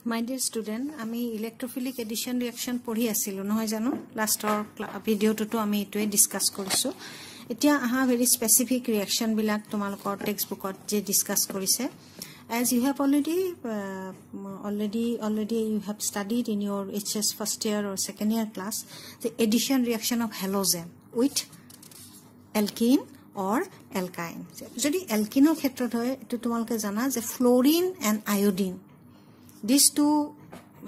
My dear student, আমি electrophilic addition reaction পঢ়ি আছিলো নহয় জানো লাষ্টৰ ভিডিওটো আমি এটোৱে ডিসকাস কৰিছো এতিয়া আহা very specific reaction বিলাক তোমালোকৰ টেক্সট বুকত যে ডিসকাস কৰিছে as you have already you have studied in your HS first year or second year class the addition reaction of halogen with alkene or alkyne যদি alkeneৰ ক্ষেত্ৰত হয় এটো তোমালোকে জানা যে fluorine and iodine these two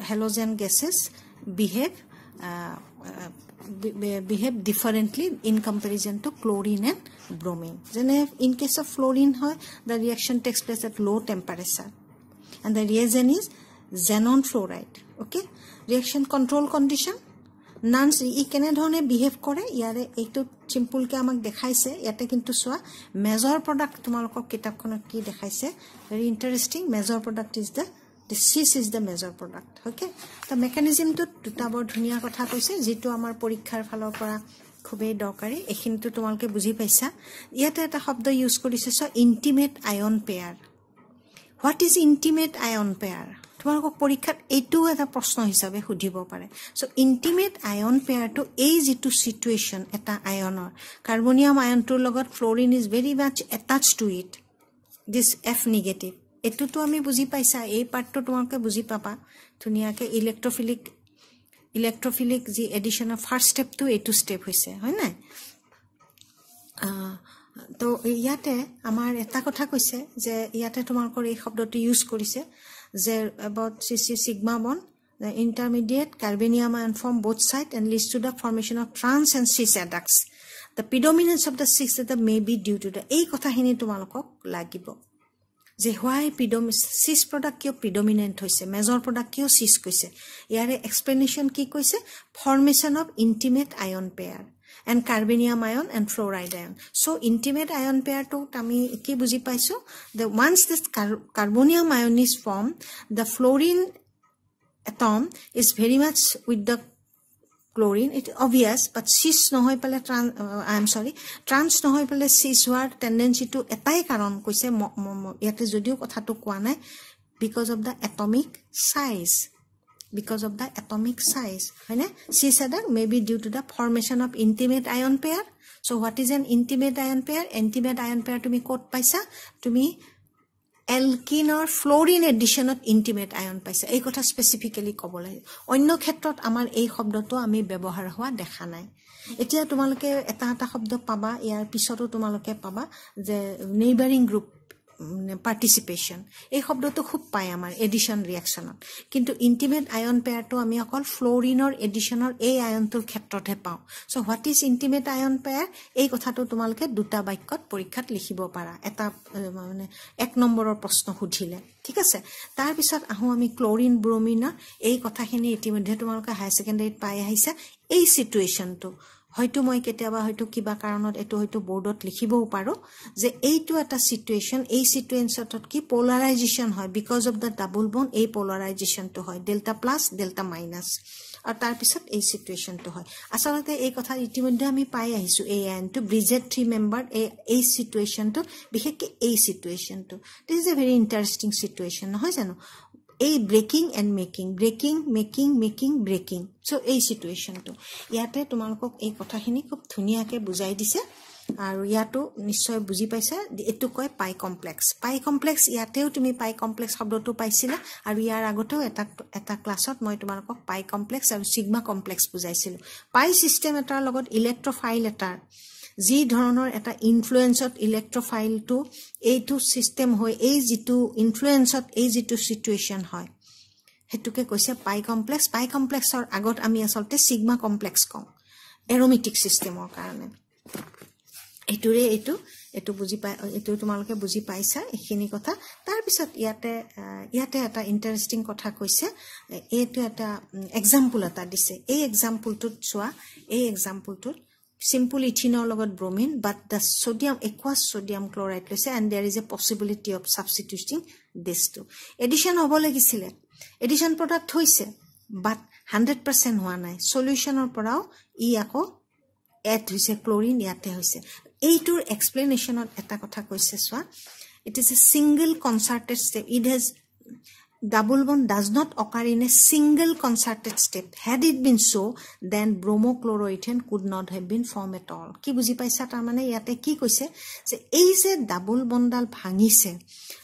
halogen gases behave differently in comparison to chlorine and bromine. In case of fluorine, the reaction takes place at low temperature, and the reagent is xenon fluoride. Okay, reaction control condition. None e kenedhone behave kore yare eto simple ke amak dekhaise yate kintu soa major product tumalokok kitabkhonot ki dekhaise very interesting major product is the cis is the major product. Okay, the mechanism to duta bor dhuniya kotha koise jitu amar porikhar phalor pora khube dokari ekhintu tumalke buji paisa yate eta shobdo use korise so intimate ion pair. What is intimate ion pair? তোমালোকক পৰীক্ষাত এটো এটা প্ৰশ্ন হিচাপে সুধিব পাৰে so intimate ion pair to এই যেটো সিচুৱেচন এটা আয়নৰ কাৰ্বনিয়াম আয়নটোৰ লগত fluorine is very much attached to it this F negative এটো তো আমি বুজি পাইছা এই পাৰ্টটো তোমালোকে বুজি পাবা ধুনিয়াকে ইলেক্ট্ৰোফিলিক যি এডিশনৰ ফাৰ্স্ট স্টেপ টু এটো স্টেপ হৈছে হয় না তো ইয়াতে আমাৰ এটা কথা কৈছে যে ইয়াতে তোমালোকৰ এই শব্দটো ইউজ কৰিছে যে about sigma bond the intermediate carbonium ion form both sides and leads to the formation of trans and cis adducts the predominance of the cis adduct may be due to the ei kotha hini tumalokok lagibo je why cis product kyo predominant hoise major product kyo cis koise yare explanation ki koise formation of intimate ion pair and carbonium ion and fluoride ion so intimate ion pair to tami ki buji paiso the once this carbonium ion is formed the fluorine atom is very much with the chlorine it obvious but cis no hoy pale trans no hoy pale cis hoar tendency to etai karon koise yate jodio kotha to kwa nai because of the atomic size right cis adduct may be due to the formation of intimate ion pair so what is an intimate ion pair tumi code paisa tumi alkene or fluorine addition of intimate ion paisa ei kotha specifically kobole onno khetrot amar ei shobdoto ami byabohar howa dekha nai etia tumaloke eta shobdo paba yar pisoto tumaloke paba je neighboring group participation এই শব্দটো খুব পায় আমাৰ edition ৰিঅ্যাকশনত কিন্তু intimate আয়ন পেয়াৰটো আমি অকল ফ্লোৰিনৰ এডিশনৰ এই আয়নটোৰ ক্ষেত্ৰতহে পাওঁ so what is intimate ion pair এই কথাটো তোমালকে দুটা বাক্যত পৰীক্ষাত লিখিব পাৰা এটা মানে এক নম্বৰৰ প্ৰশ্ন সুধিলে ঠিক আছে তাৰ পিছত আহো আমি ক্লোৰিন ব্ৰোমিনৰ এই কথাখিনি ইতিমধ্যে তোমালকে হাই সেকেন্ডাৰীত পাই আহিছা এই সিচুৱেচনটো হয়তো মই কেতিয়াবা হয়তো কিবা কাৰণত এটো হয়তো বোৰ্ডত লিখিবও পাৰো যে এইটো এটা সিচুৱেচন এই সিচুৱেচনত কি পোলাৰাইজেশন হয় because of the double bond এই পোলাৰাইজেশন তো হয় ডেল্টা প্লাস ডেল্টা মাইনাস আৰু তাৰ পিছত এই সিচুৱেচন তো হয় আসলতে এই কথা ইতিমধ্যে আমি পাই আহিছো এই আইনটো ব্ৰিজেট 3 মেম্বাৰ এই সিচুৱেচনটো বিশেষকৈ এই সিচুৱেচনটো this is a very interesting situation নহয় জানো এই breaking and making breaking so এই সিচুৱেচন তো ইয়াতে তোমালোকক এই কথাখিনি খুব ধুনিয়াকে বুজাই দিছে আৰু ইয়াটো নিশ্চয় বুজি পাইছা এটো কয় পাই কমপ্লেক্স ইয়াতেও তুমি পাই কমপ্লেক্স শব্দটো পাইছিলা আৰু ইয়াৰ আগতেও এটা ক্লাছত মই তোমালোকক পাই কমপ্লেক্স আৰু সিগমা কমপ্লেক্স বুজাইছিলো পাই সিস্টেম এটাৰ লগত ইলেক্ট্ৰোফাইল এটাৰ যি ধৰণৰ এটা ইনফ্লুয়েন্সত ইলেক্ট্ৰোফাইলটো এইটো সিস্টেম হয় এই যেটো ইনফ্লুয়েন্সত এই যেটো সিচুৱেচন হয় হেতুকে কৈছে পাই কমপ্লেক্সৰ আগত আমি আসলতে সিগমা কমপ্লেক্স কওঁ এৰোমেটিক সিস্টেমৰ কাৰণে এটো বুজি পাই এটো তোমালোকে বুজি পাইছা এখিনি কথা তাৰ পিছত ইয়াতে এটা ইন্টাৰেষ্টিং কথা কৈছে এটো এটা এক্সাম্পল এটা দিছে এই এক্সাম্পলটোত চোৱা এই এক্সাম্পলটোত simple ethanol logot bromine but the aqueous sodium chloride lese and there is a possibility of substituting this too addition hobo lagisile addition product hoise but 100% hoa nai solution or porao e ako add hoise chlorine yate hoise eitur explanation or eta kotha koise swa it is a single concerted step it has double bond does not occur in a single concerted step. Had it been so, then bromochloroethane could not have been formed at all. Ki buji paisa tar mane yate ki koise je ei je double bond dal bhangise,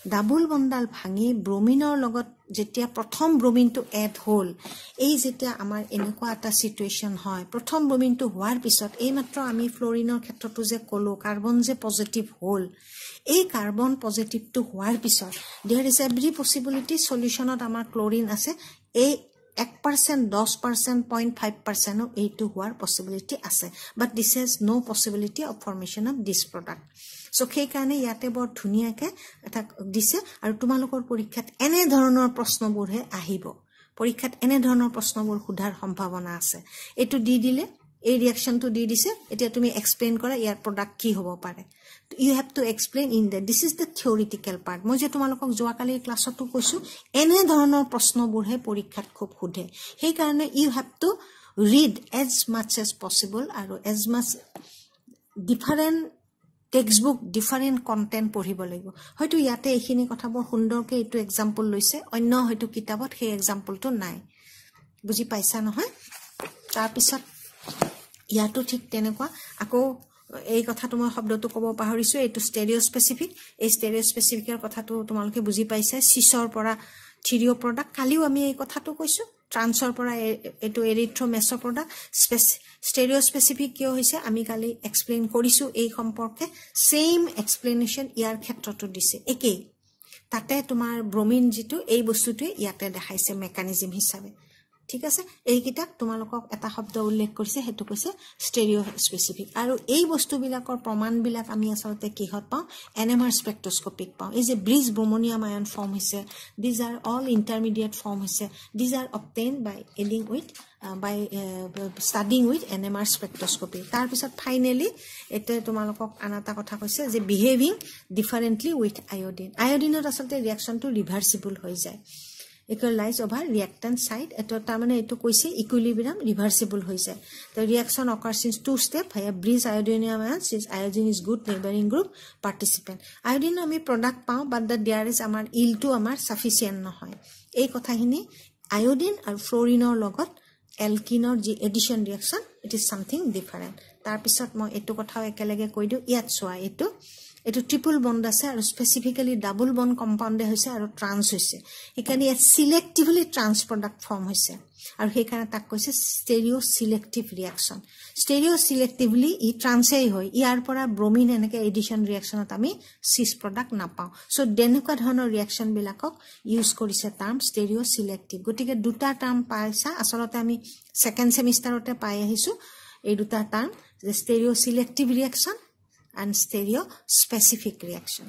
double bond dal bhangi bromine or logot jetia prothom bromine to add hole, ei jetia amar enekwa eta situation hoy, prothom bromine to hoar pisot ei matro ami fluorine or khetrotu je kolo carbon je positive hole, এই carbon positive two হোৱাৰ পিছত there is every possibility solution ত আমাৰ chlorine আছে এই 1% 10% 0.5% of এইটো হোৱাৰ possibility আছে but this has no possibility of formation of this product so সেই কাৰণে ইয়াতে বৰ ধুনিয়াকে এটা দিছে আৰু তোমালোকৰ পৰীক্ষাত এনে ধৰণৰ প্ৰশ্নবোৰ হে আহিব পৰীক্ষাত এনে ধৰণৰ প্ৰশ্নবোৰ খুধাৰ সম্ভাৱনা আছে এটো দি দিলে এই ৰিঅ্যাকশনটো দি দিছে এতিয়া তুমি এক্সপ্লেইন কৰা ইয়াৰ প্ৰডাক্ট কি হ'ব পাৰে you have to explain in that this is the theoretical part মই যে তোমালোকক যোৱাকালি ক্লাছতো কৈছো এনে ধৰণৰ প্ৰশ্নবোৰ হে পৰীক্ষাত খুব খুধে সেই কাৰণে you have to read as much as possible আৰু as much different textbook different content পঢ়িব লাগিব হয়তো ইয়াতে এইখিনি কথাবোৰ সুন্দৰকে এটো एग्जांपल লৈছে অন্য হয়তো কিতাপত সেই एग्जांपलটো নাই বুজি পাইছা নহয় তাৰ পিছত ইয়াতো ঠিক তেনেকুৱা আকৌ এই কথাটো মই শব্দটো কব পাহৰিছো এটো স্টেৰিও স্পেসিফিক এই স্টেৰিও স্পেসিফিকৰ কথাটো তোমালোকে বুজি পাইছা সিসৰ পৰা থিৰিও প্ৰডাক্ট কালিও আমি এই কথাটো কৈছো ট্ৰান্সৰ পৰা এটো এৰিথ্ৰোমেছৰ প্ৰডাক্ট স্টেৰিও স্পেসিফিক কিয় হৈছে আমি কালি এক্সপ্লেইন কৰিছো এই সম্পৰ্কে সেম এক্সপ্লেনেশন ইয়াৰ ক্ষেত্ৰটো দিছে একেই তাতে তোমাৰ ব্ৰোমিন যেটো এই বস্তুটো ইয়াতে দেখাইছে মেকানিজম হিচাপে ঠিক আছে এই কিতাপ তোমালোকক এটা শব্দ উল্লেখ কৰিছে হেতু কৈছে স্টেৰিও স্পেসিফিক আৰু এই বস্তুবিলাকৰ প্ৰমাণবিলাক আমি আসলতে কিহত পাও এনএমআৰ স্পেক্ট্ৰোস্কোপিক পাও এই যে ব্ৰিজ ব্ৰোমোনিয়াম আয়ন ফৰ্ম হৈছে these are all intermediate form হৈছে these are obtained by adding with by studying with NMR spectroscopy তাৰ পিছত ফাইনালি এতে তোমালোকক আনাটা কথা কৈছে যে বিহেভিং ডিফাৰেন্টলি উইথ আয়োডিন আয়োডিনৰ আসলতে ৰিঅ্যাকশনটো ৰিভাৰ্সিবল হৈ যায় equalize over reactant side eto tamane eto koise equilibrium reversible hoy jay the reaction occurs in two step via bridge iodinium ions since iodine is good neighboring group participant iodine ami product pao but that there is amar yield to amar sufficient no hoy ei kotha hini iodine and fluorine or logot alkene or addition reaction it is something different tar pisot moi eto kothao ekelege koi diu yat soa eto triple bond আছে আৰু specifically double bond কম্পাউন্ডে হৈছে আৰু trans হৈছে এখানে selectively trans product form হৈছে আৰু সেইখানে তাক কৈছে স্টেৰিও সিলেক্টিভ ৰিঅ্যাকশন স্টেৰিও সিলেক্টিভলি ই ট্ৰান্সেই হয় ইয়াৰ পৰা ব্ৰোমিন এনেকে এডিশন ৰিঅ্যাকশনত আমি সিস প্ৰডাক্ট নাপাও সো ডেনেকুৱা ধৰণৰ ৰিঅ্যাকশন বিলাকক ইউজ কৰিছে টাৰ্ম স্টেৰিও সিলেক্টিভ গটিকে দুটা টাৰ্ম পাইছা আসলতে আমি সেকেন্ড সেমিস্টাৰতে পাই আহিছো এই দুটা টাৰ্ম যে stereo selective reaction and stereo specific reaction